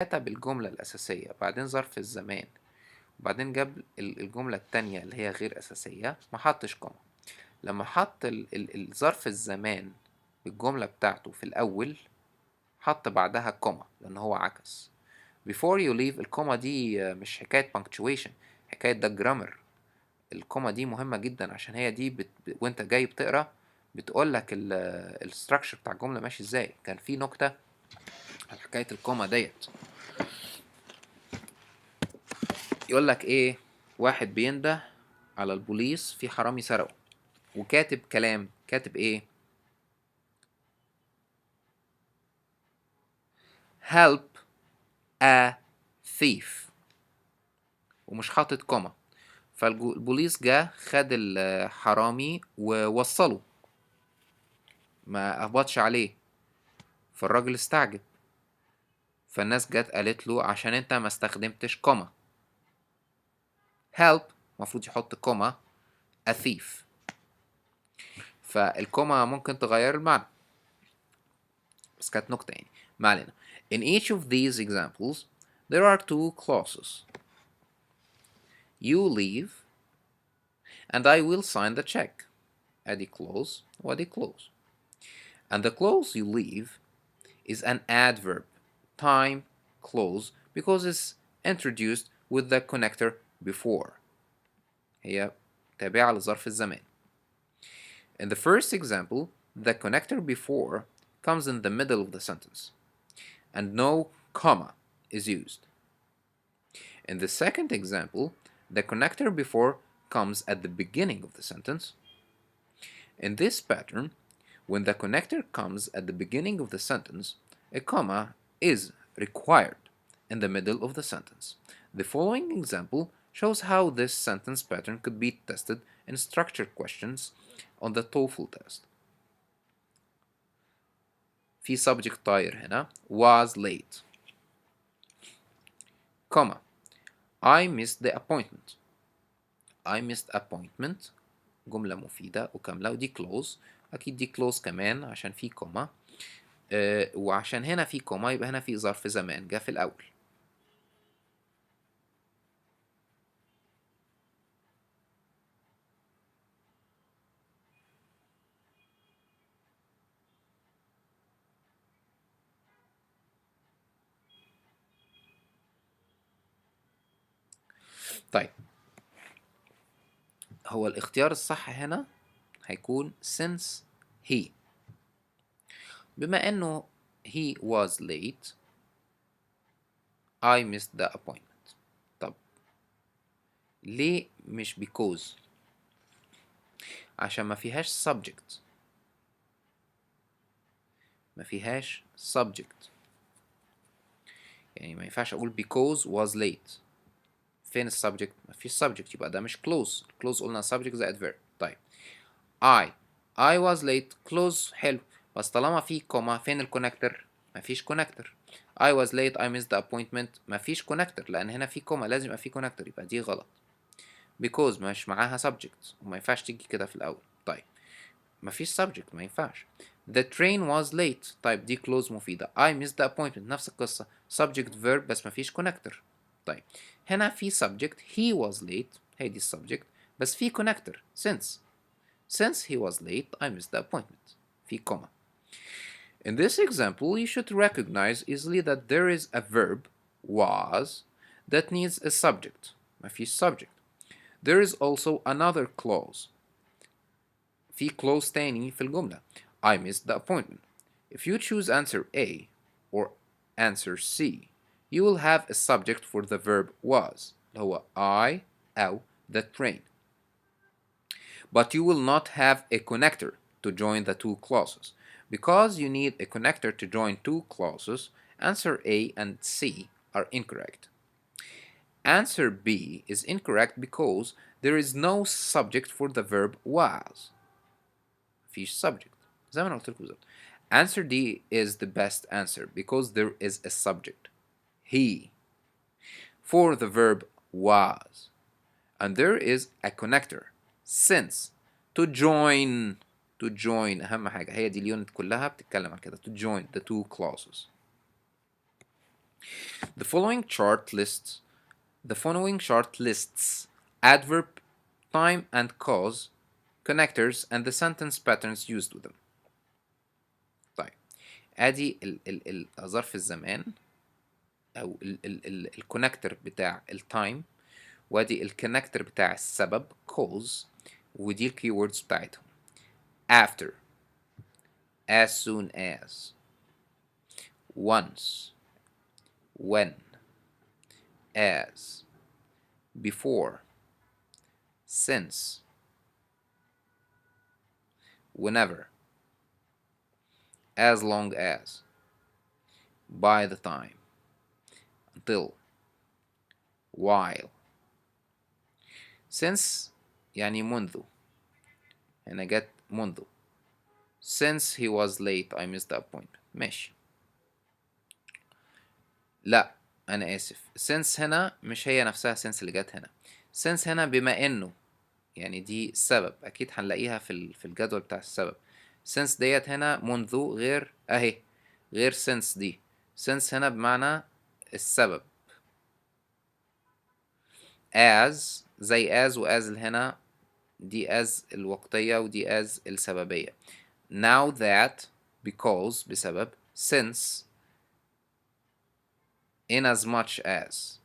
كتب الجملة الأساسية بعدين ظرف الزمان وبعدين جاب الجملة التانية اللي هي غير أساسية، ما حطش كوما. لما حط الظرف الزمان الجملة بتاعته في الأول حط بعدها كوما لأن هو عكس. before you leave الكوما دي مش حكاية punctuation، حكاية ده جرامر. الكوما دي مهمة جدا عشان هي دي وانت جاي بتقرا بتقولك الستراكشر بتاع الجملة ماشي ازاي. كان في نكتة على حكاية الكوما ديت، يقولك ايه، واحد بينده على البوليس في حرامي سرقه وكاتب كلام، كاتب ايه، help a thief ومش حاطط كوما. فالبوليس جه خد الحرامي ووصله، ما قبضش عليه. فالراجل استعجب، فالناس جت قالت له عشان انت ما استخدمتش كوما. help المفروض يحط كوما a thief، فالكوما ممكن تغير المعنى، بس كانت نكتة يعني. ما علينا. In each of these examples there are two clauses. You leave and I will sign the check. ادي clause وادي clause. And the clause you leave is an adverb time clause because it's introduced with the connector before. هي تابعة لظرف الزمان. In the first example, the connector before comes in the middle of the sentence and no comma is used. In the second example, the connector before comes at the beginning of the sentence. In this pattern, when the connector comes at the beginning of the sentence, a comma is required in the middle of the sentence. The following example shows how this sentence pattern could be tested in structured questions on the TOEFL test. في subject طاير هنا was late, comma I missed the appointment. I missed appointment جملة مفيدة وكاملة، ودي clause، أكيد دي clause كمان عشان في كوما. وعشان هنا في كوما يبقى هنا في ظرف زمان جه في الأول. طيب هو الاختيار الصح هنا هيكون since he، بما انه he was late I missed the appointment. طب ليه مش because؟ عشان ما فيهاش subject، ما فيهاش subject، يعني ما ينفعش اقول because was late. فين السبجكت؟ ما فيش subject، يبقى ده مش clause. clause قلنا subject زائد verb. طيب I was late clause حلو، بس طالما في كوما فين الكونكتور؟ مفيش كونكتور. I was late I missed the appointment مفيش كونكتور لأن هنا في كوما، لازم يبقى في كونكتور، يبقى دي غلط. because مش معاها subject وما ينفعش تيجي كده في الأول. طيب مفيش subject ما ينفعش. The train was late، طيب دي clause مفيدة. I missed the appointment نفس القصة subject verb بس مفيش كونكتور. طيب هنا في subject he was late، هي دي subject بس في كونكتور since he was late I missed the appointment في comma. In this example you should recognize easily that there is a verb was that needs a subject ما فيش subject. There is also another clause في clause تاني في الجملة I missed the appointment. If you choose answer A or answer C you will have a subject for the verb was اللي هو I أو the train, but you will not have a connector to join the two clauses. Because you need a connector to join two clauses, answer A and C are incorrect. Answer B is incorrect because there is no subject for the verb was. مفيش subject زي ما أنا قلت لكم بالظبط. Answer D is the best answer because there is a subject he for the verb was, and there is a connector since to join. أهم حاجة هي دي اليونت كلها بتتكلم عن كده to join the two clauses. The following chart lists adverb, time and cause, connectors and the sentence patterns used with them. طيب ادي ظرف الزمان او الكونكتور بتاع التايم، وادي الكونكتور بتاع السبب cause، ودي الكيوردز بتاعتهم after، as soon as، once، when، as، before، since، whenever، as long as، by the time، until، while. since يعني منذ، هنا جت منذ. since he was late I missed the appointment. ماشي. لا أنا آسف، since هنا مش هي نفسها since اللي جت هنا. since هنا بما إنه، يعني دي السبب، أكيد هنلاقيها في الجدول بتاع السبب. since ديت هنا منذ غير أهي، غير since دي. since هنا بمعنى السبب. as زي as و as اللي هنا دي as الوقتية ودي as السببية. now that because بسبب، since in as much as،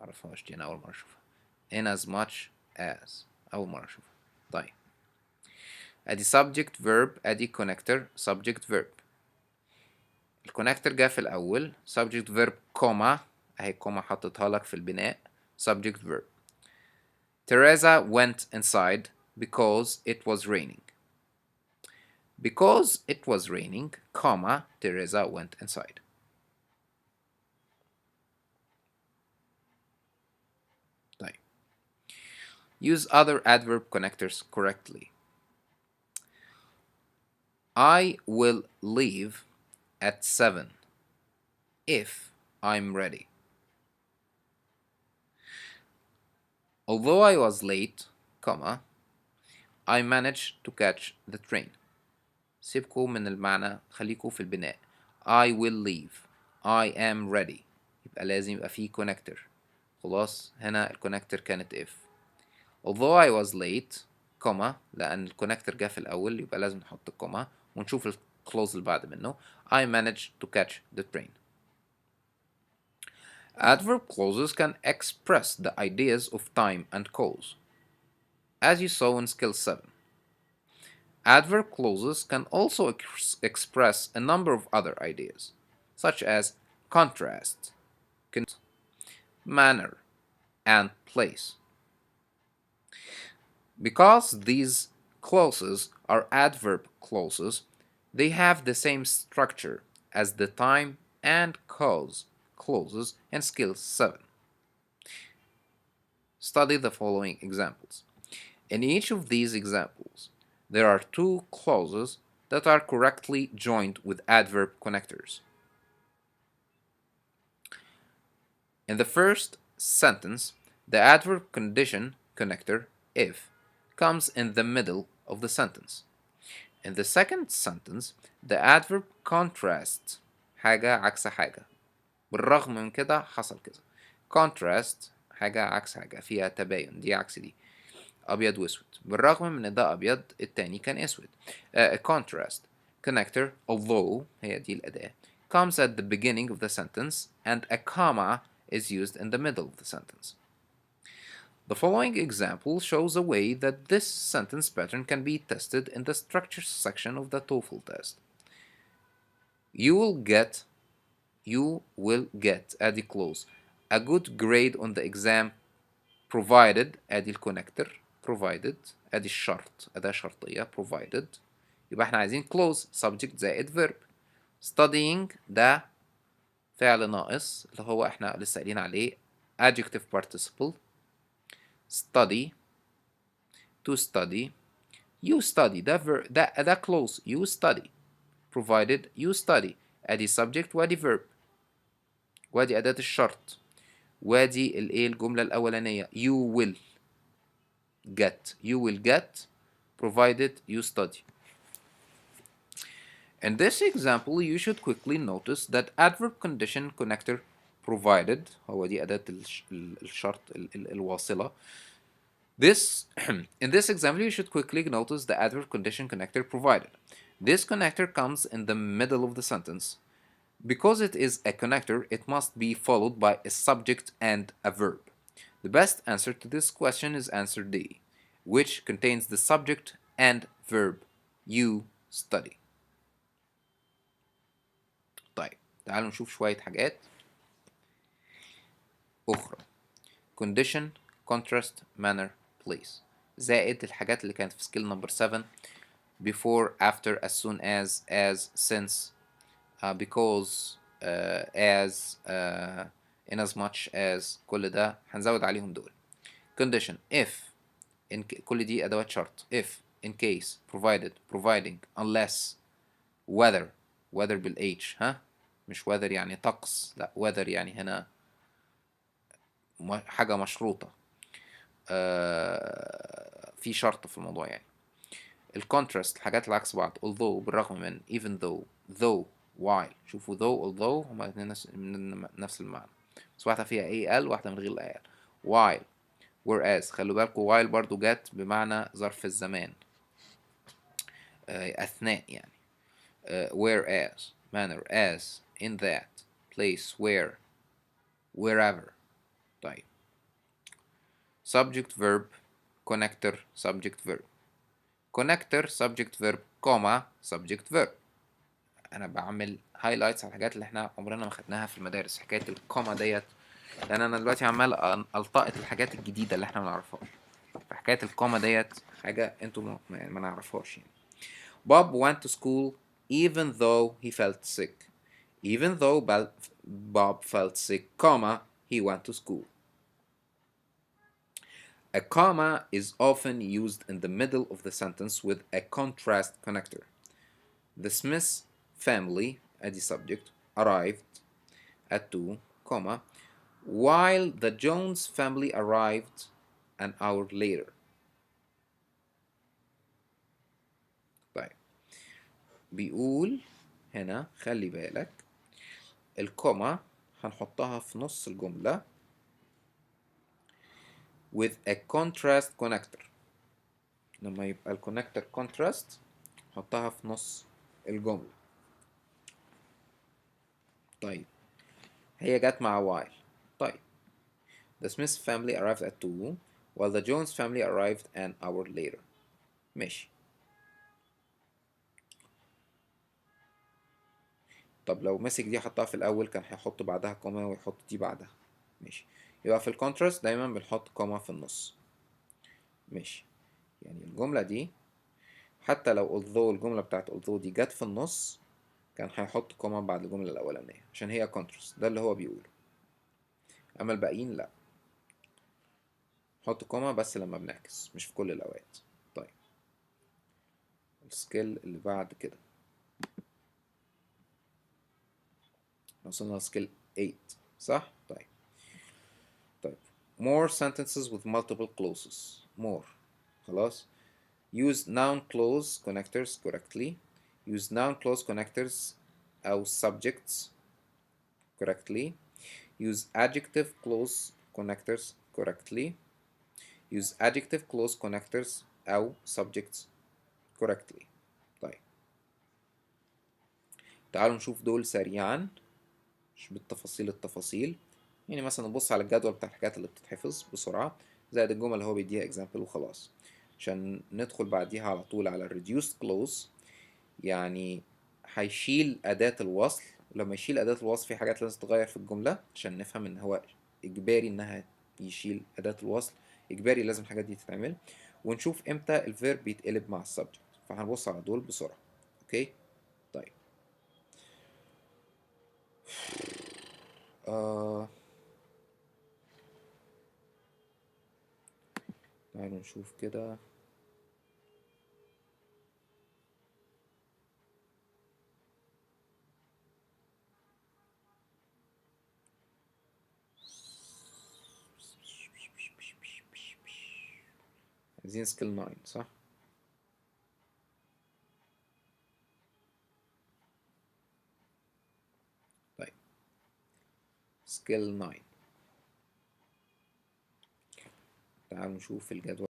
معرفهاش دي أنا أول مرة أشوفها. in as much as أول مرة أشوفها. طيب أدي subject verb، أدي connector subject verb. الكونكتور جه في الأول subject verb كوما، أهي كوما حطيتها لك في البناء subject verb. Teresa went inside because it was raining. Because it was raining, comma, Teresa went inside. طيب. Use other adverb connectors correctly. I will leave at 7 if I'm ready. Although I was late, comma, I managed to catch the train. سيبكوا من المعنى، خليكوا في البناء. I will leave. I am ready. يبقى لازم يبقى فيه connector. خلاص هنا الكونكتور كانت if. Although I was late, comma، لأن الكونكتور جه في الأول يبقى لازم نحط الكوما ونشوف الكلوز اللي بعد منه. I managed to catch the train. Adverb clauses can express the ideas of time and cause, as you saw in skill 7. Adverb clauses can also express a number of other ideas, such as contrast, manner, and place. Because these clauses are adverb clauses, they have the same structure as the time and cause clauses in skill 7. Study the following examples. In each of these examples, there are two clauses that are correctly joined with adverb connectors. In the first sentence, the adverb condition connector, if, comes in the middle of the sentence. In the second sentence, the adverb contrasts حاجة عكس حاجة. بالرغم من كده حصل كذا. Contrast حاجة عكس حاجة، فيها تباين، دي عكس دي. أبيض وأسود. بالرغم من ده أبيض التاني كان أسود. Contrast connector although هي دي الأداة comes at the beginning of the sentence and a comma is used in the middle of the sentence. The following example shows a way that this sentence pattern can be tested in the structure section of the TOEFL test. You will get أدي clause a good grade on the exam provided أدي الكونكتور provided أدي الشرط أداة شرطية provided. يبقى احنا عايزين clause subject زائد verb. studying ده فعل ناقص اللي هو احنا لسه قايلين عليه adjective participle. study to study you study ده clause you study provided you study ادي subject وادي verb وادي أداة الشرط وادي الجملة الأولانية you will get provided you study. In this example, you should quickly notice that adverb condition connector provided هو دي أداة الشرط الواصلة. This in this example, you should quickly notice the adverb condition connector provided. This connector comes in the middle of the sentence. Because it is a connector, it must be followed by a subject and a verb. The best answer to this question is answer D, which contains the subject and verb you study. طيب تعالوا نشوف شوية حاجات أخرى. Condition, contrast, manner, place. زائد الحاجات اللي كانت في skill number 7. Before, after, as soon as, since, because, as, in as much as. كل ده هنزود عليهم دول. Condition, if, كل دي أدوات شرط. If, in case, provided, providing, unless, whether بالH ها مش weather يعني طقس، لا weather يعني هنا حاجة مشروطة، في شرط في الموضوع يعني. الكونتراست الحاجات اللي عكس بعض although بالرغم من even though while. شوفوا though although هما الاتنين نفس المعنى، بس واحدة فيها al واحدة من غير al. while whereas خلوا بالكوا while برضو جت بمعنى ظرف الزمان، أثناء يعني. whereas manner as in that place where wherever. طيب subject verb connector subject verb connector subject verb comma subject verb. انا بعمل highlights على الحاجات اللي احنا عمرنا ما خدناها في المدارس، حكايه الكوما ديت، لان انا دلوقتي عمال التقط الحاجات الجديده اللي احنا ما نعرفهاش. فحكايه الكوما ديت حاجه انتوا ما نعرفهاش يعني. Bob went to school even though he felt sick. Even though Bob felt sick, comma, he went to school. A comma is often used in the middle of the sentence with a contrast connector. The Smith family, ادي subject, arrived at 2, comma, while the Jones family arrived an hour later. طيب بيقول هنا خلي بالك الكوما هنحطها في نص الجملة with a contrast connector. لما يبقى الكونكتور contrast نحطها في نص الجملة. طيب هي جت مع while. طيب the Smith family arrived at 2 while the Jones family arrived an hour later. ماشي. طب لو مسك دي حطها في الأول كان هيحط بعدها كوما ويحط دي بعدها. ماشي. يبقى في الكونتراست دايما بنحط كوما في النص. ماشي. يعني الجملة دي حتى لو although الجملة بتاعت although دي جت في النص كان هيحط كوما بعد الجملة الأولانية عشان هي كونتراست، ده اللي هو بيقوله. أما الباقيين لأ، حط كوما بس لما بنعكس مش في كل الأوقات. طيب السكيل اللي بعد كده وصلنا لسكيل 8 صح؟ طيب more sentences with multiple clauses. more خلاص. use noun clause connectors correctly. use noun clause connectors أو subjects correctly. use adjective clause connectors correctly. use adjective clause connectors أو subjects correctly. طيب تعالوا نشوف دول سريعا مش بالتفاصيل التفاصيل. يعني مثلا نبص على الجدول بتاع الحاجات اللي بتتحفظ بسرعة زائد الجمل اللي هو بيديها example وخلاص، عشان ندخل بعديها على طول على reduced clause. يعني هيشيل أداة الوصل، ولما يشيل أداة الوصل في حاجات لازم تتغير في الجملة عشان نفهم إن هو إجباري إنها يشيل أداة الوصل، إجباري لازم الحاجات دي تتعمل. ونشوف إمتى الفيرب بيتقلب مع السبجكت، فهنبص على دول بسرعة. أوكي طيب تعالوا نشوف كده. عايزين سكيل 9 صح؟ skill 9. تعالوا نشوف الجدول